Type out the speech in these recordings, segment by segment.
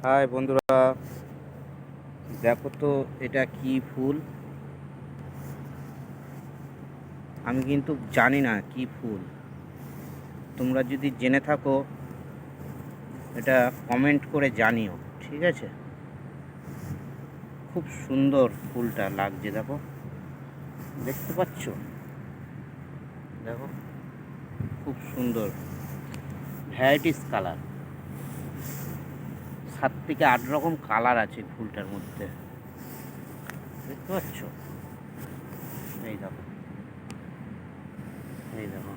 High বন্ধুরা, দেখো তো এটা কি ফুল। আমি কিন্তু জানি না কি ফুল। তোমরা যদি জেনে থাকো এটা কমেন্ট করে জানিও, ঠিক আছে? খুব সুন্দর ফুলটা লাগছে, দেখো, দেখতে পাচ্ছ? দেখো, খুব সুন্দর ভ্যারাইটিস কালার। 7 থেকে 8 রকম কালার আছে ফুলটার মধ্যে, দেখতে পাচ্ছ? এই দেখো, এই দেখো।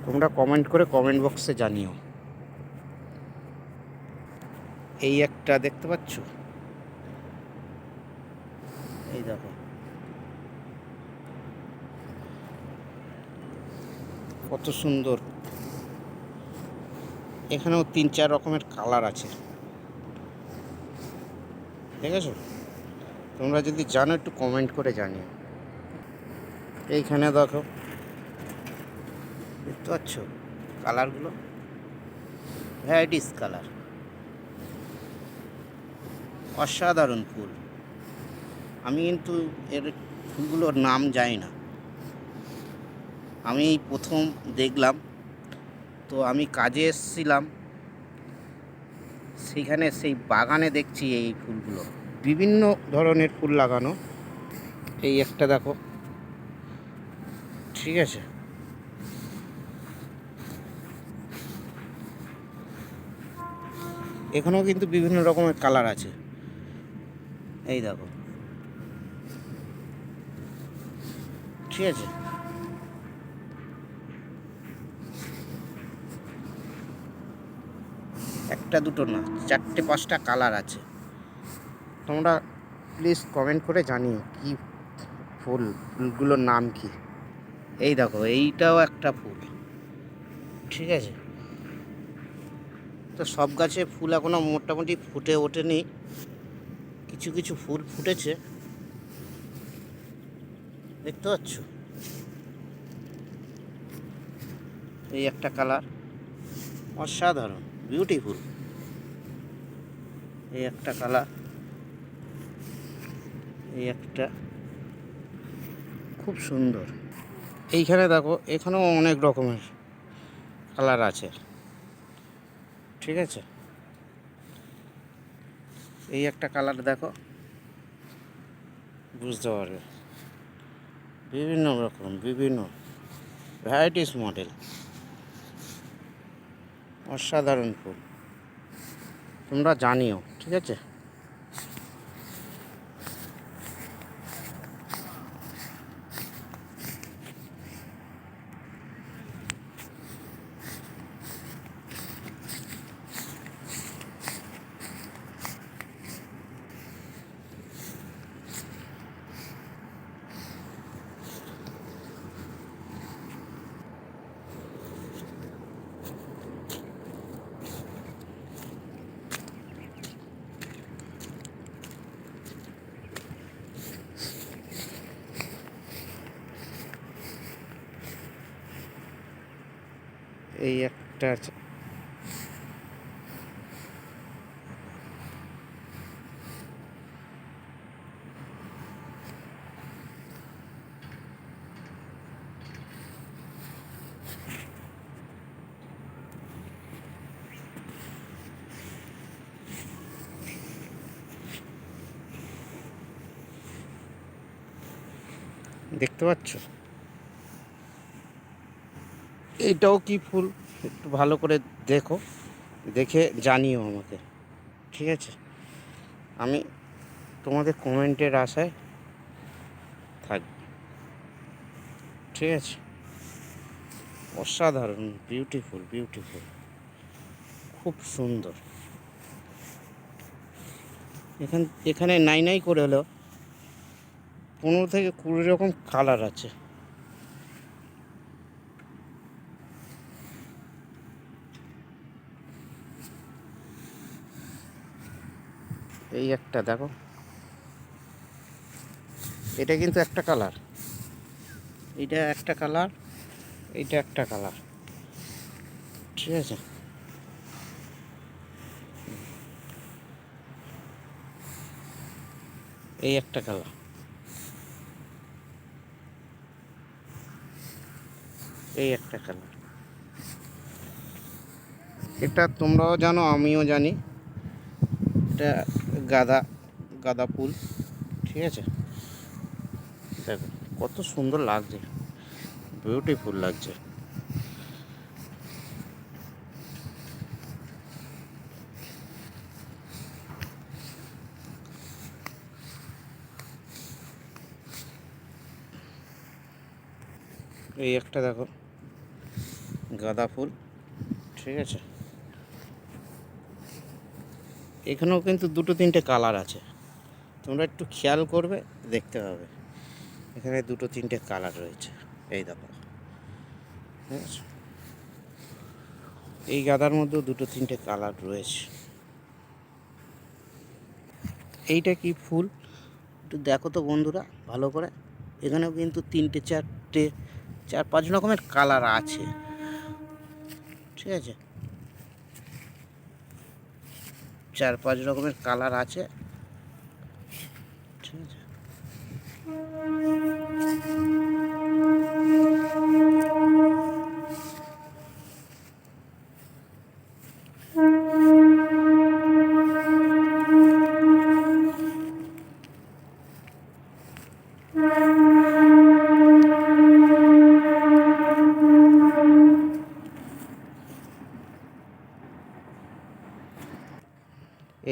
তোমরা কমেন্ট করে কমেন্ট বক্সে জানিও। এই একটা দেখতে পাচ্ছ, এই দেখো, কত সুন্দর। এখানেও 3-4 রকমের কালার আছে, ঠিক আছে? তোমরা যদি জানো একটু কমেন্ট করে জানিও। এইখানে দেখো, দেখতে পাচ্ছ কালারগুলো, ভ্যারাইটিস কালার, অসাধারণ ফুল। আমি কিন্তু এর ফুলগুলোর নাম জানি না, আমি এই প্রথম দেখলাম। তো আমি কাজে এসেছিলাম, সেইখানে সেই বাগানে দেখছি এই ফুলগুলো, বিভিন্ন ধরনের ফুল লাগানো। এই একটা দেখো, ঠিক আছে? এখানেও কিন্তু বিভিন্ন রকমের কালার আছে, এই দেখো, ঠিক আছে? একটা দুটো না, 4-5টা কালার আছে। তোমরা প্লিজ কমেন্ট করে জানিও কি ফুলগুলোর নাম কি। এই দেখো, এইটাও একটা ফুল, ঠিক আছে? তো সব গাছে ফুল এখনো মোটামুটি ফুটে ওঠেনি, কিছু কিছু ফুল ফুটেছে, দেখতে পাচ্ছ? এই একটা কালার, অসাধারণ, বিউটিফুল। এই একটা কালার, এই একটা, খুব সুন্দর। এইখানে দেখো, এখানেও অনেক রকমের কালার আছে, ঠিক আছে? এই একটা কালার দেখো, বুঝতে পারবে। বিভিন্ন রকম, বিভিন্ন ভ্যারাইটিস মডেল, অসাধারণ ফুল। তোমরা জানিও, ঠিক আছে? এই একটা আছে, দেখতে পাচ্ছ? এইটাও কি ফুল, একটু ভালো করে দেখো, দেখে জানিও আমাকে, ঠিক আছে? আমি তোমাদের কমেন্টের আশায় থাকব, ঠিক আছে? অসাধারণ, বিউটিফুল, বিউটিফুল, খুব সুন্দর। এখানে নাই নাই করে হলেও 15 থেকে 20 রকম কালার আছে। এই একটা দেখো, এটা কিন্তু একটা কালার, এটা একটা কালার, এইটা একটা কালার, ঠিক আছে। এই একটা কালার, এই একটা কালার। এটা তোমরাও জানো, আমিও জানি, এটা গাঁদা গাঁদা ফুল, ঠিক আছে। দেখো কত সুন্দর লাগছে, বিউটিফুল লাগছে। এই একটা দেখো গাঁদা ফুল, ঠিক আছে। এখানেও কিন্তু দুটো তিনটে কালার আছে, তোমরা একটু খেয়াল করবে, দেখতে পাবে এখানে দুটো তিনটে কালার রয়েছে। এই দেখো, ঠিক আছে। এই গাঁদার মধ্যেও দুটো তিনটে কালার রয়েছে। এইটা কি ফুল একটু দেখো তো বন্ধুরা ভালো করে। এখানেও কিন্তু তিনটে চারটে চার পাঁচ রকমের কালার আছে, ঠিক আছে। চার পাঁচ রকমের কালার আছে, ঠিক আছে।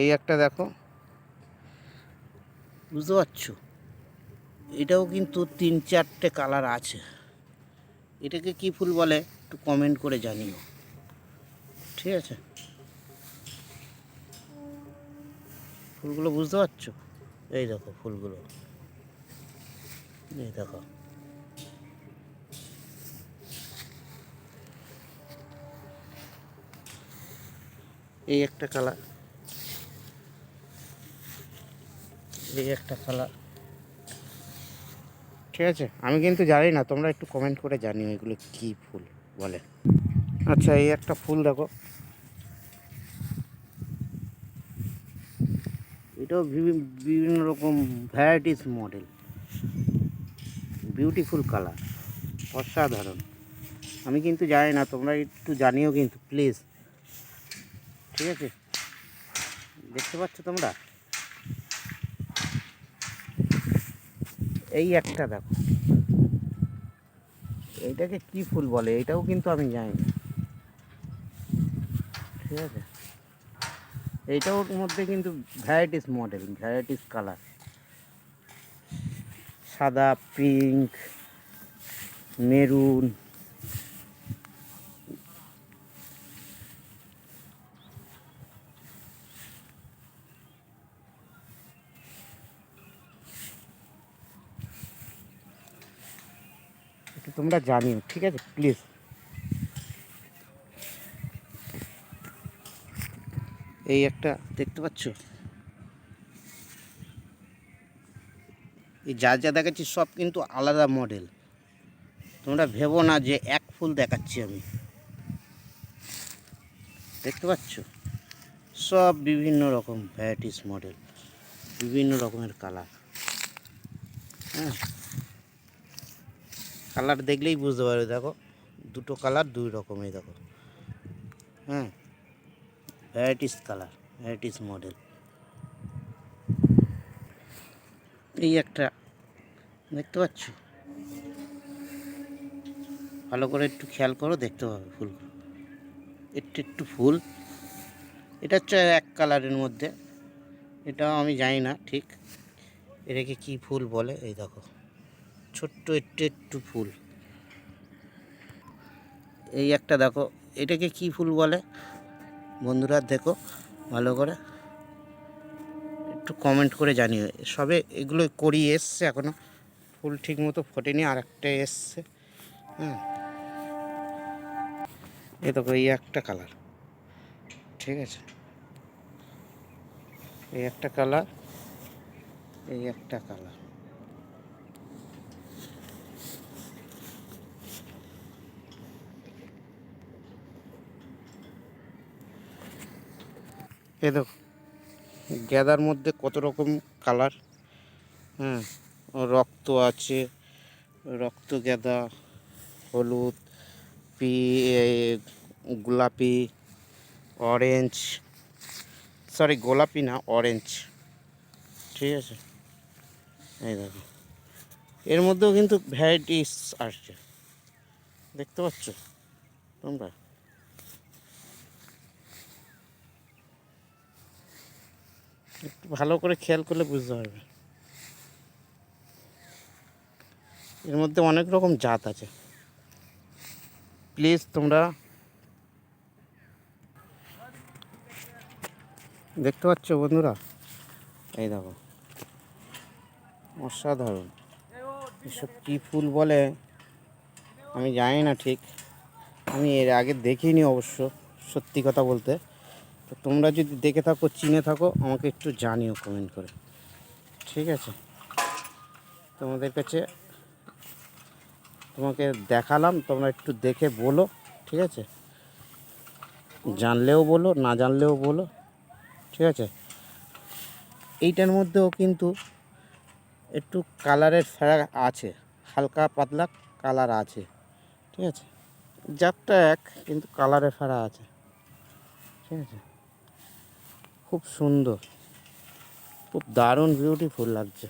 এই একটা দেখো, বুঝতে পারছো, এটাও কিন্তু তিন চারটে কালার আছে। এটাকে কি ফুল বলে একটু কমেন্ট করে জানিও, ঠিক আছে। ফুলগুলো বুঝতে পারছো, এই দেখো ফুলগুলো, এই দেখো। এই একটা কালার, এই একটা কালার, ঠিক আছে। আমি কিন্তু জানি না, তোমরা একটু কমেন্ট করে জানিও এগুলো কি ফুল বলে। আচ্ছা এই একটা ফুল দেখো, এটাও বিভিন্ন রকম ভ্যারাইটিস মডেল, বিউটিফুল কালার, অসাধারণ। আমি কিন্তু জানি না, তোমরা একটু জানিও কিন্তু প্লিজ, ঠিক আছে। দেখতে পাচ্ছ তোমরা, এই একটা দেখো, এইটাকে কি ফুল বলে এটাও কিন্তু আমি জানি না, ঠিক আছে। এইটার মধ্যে কিন্তু ভ্যারাইটিস মডেল, ভ্যারাইটিস কালার, সাদা, পিঙ্ক, মেরুন, একটু তোমরা জানিও, ঠিক আছে প্লিজ। এই একটা দেখতে পাচ্ছ, এই যা যা দেখাচ্ছি সব কিন্তু আলাদা মডেল, তোমরা ভেবো না যে এক ফুল দেখাচ্ছি আমি। দেখতে পাচ্ছ সব বিভিন্ন রকম ভ্যারাইটিস মডেল, বিভিন্ন রকমের কালার। হ্যাঁ, কালার দেখলেই বুঝতে পারবে, দেখো দুটো কালার দুই রকমের, দেখো। হ্যাঁ, ভ্যারাইটিস কালার, ভ্যারাইটিস মডেল। এই একটা দেখতে পাচ্ছ, ভালো করে একটু খেয়াল করো, দেখতে পাবে ফুলগুলো, একটু একটু ফুল। এটা হচ্ছে এক কালারের মধ্যে, এটাও আমি জানি না ঠিক এটাকে কী ফুল বলে। এই দেখো ছোট্ট একটু একটু ফুল। এই একটা দেখো, এটাকে কি ফুল বলে বন্ধুরা, দেখো ভালো করে একটু কমেন্ট করে জানিও। সবে এগুলো করি এসছে, এখনও ফুল ঠিক মতো ফোটেনি, আর একটা এসছে। হ্যাঁ, এই দেখো এই একটা কালার, ঠিক আছে। এই একটা কালার, এই একটা কালার, এ দেখো গাঁদার মধ্যে কত রকম কালার। হ্যাঁ, রক্ত আছে, রক্ত গাঁদা, হলুদ, এ, গোলাপি, অরেঞ্জ, সরি গোলাপি না অরেঞ্জ, ঠিক আছে। এই দেখো এর মধ্যেও কিন্তু ভ্যারাইটিস আসছে, দেখতে পাচ্ছ তোমরা। একটু ভালো করে খেয়াল করলে বুঝতে পারবে, এর মধ্যে অনেক রকম জাত আছে। প্লিজ তোমরা দেখতে পাচ্ছ বন্ধুরা, এই দেখো অসাধারণ। এসব কী ফুল বলে আমি জানি না ঠিক, আমি এর আগে দেখিনি অবশ্য, সত্যি কথা বলতে। তো তোমরা যদি দেখে থাকো, চিনে থাকো, আমাকে একটু জানিও কমেন্ট করে, ঠিক আছে। তোমাদের কাছে তোমাকে দেখালাম, তোমরা একটু দেখে বলো, ঠিক আছে। জানলেও বলো, না জানলেও বলো, ঠিক আছে। এইটার মধ্যেও কিন্তু একটু কালারের ফারাক আছে, হালকা পাতলা কালার আছে, ঠিক আছে। জাতটা এক, কিন্তু কালারের ফারাক আছে, ঠিক আছে। খুব সুন্দর, খুব দারুণ বিউটিফুল লাগছে।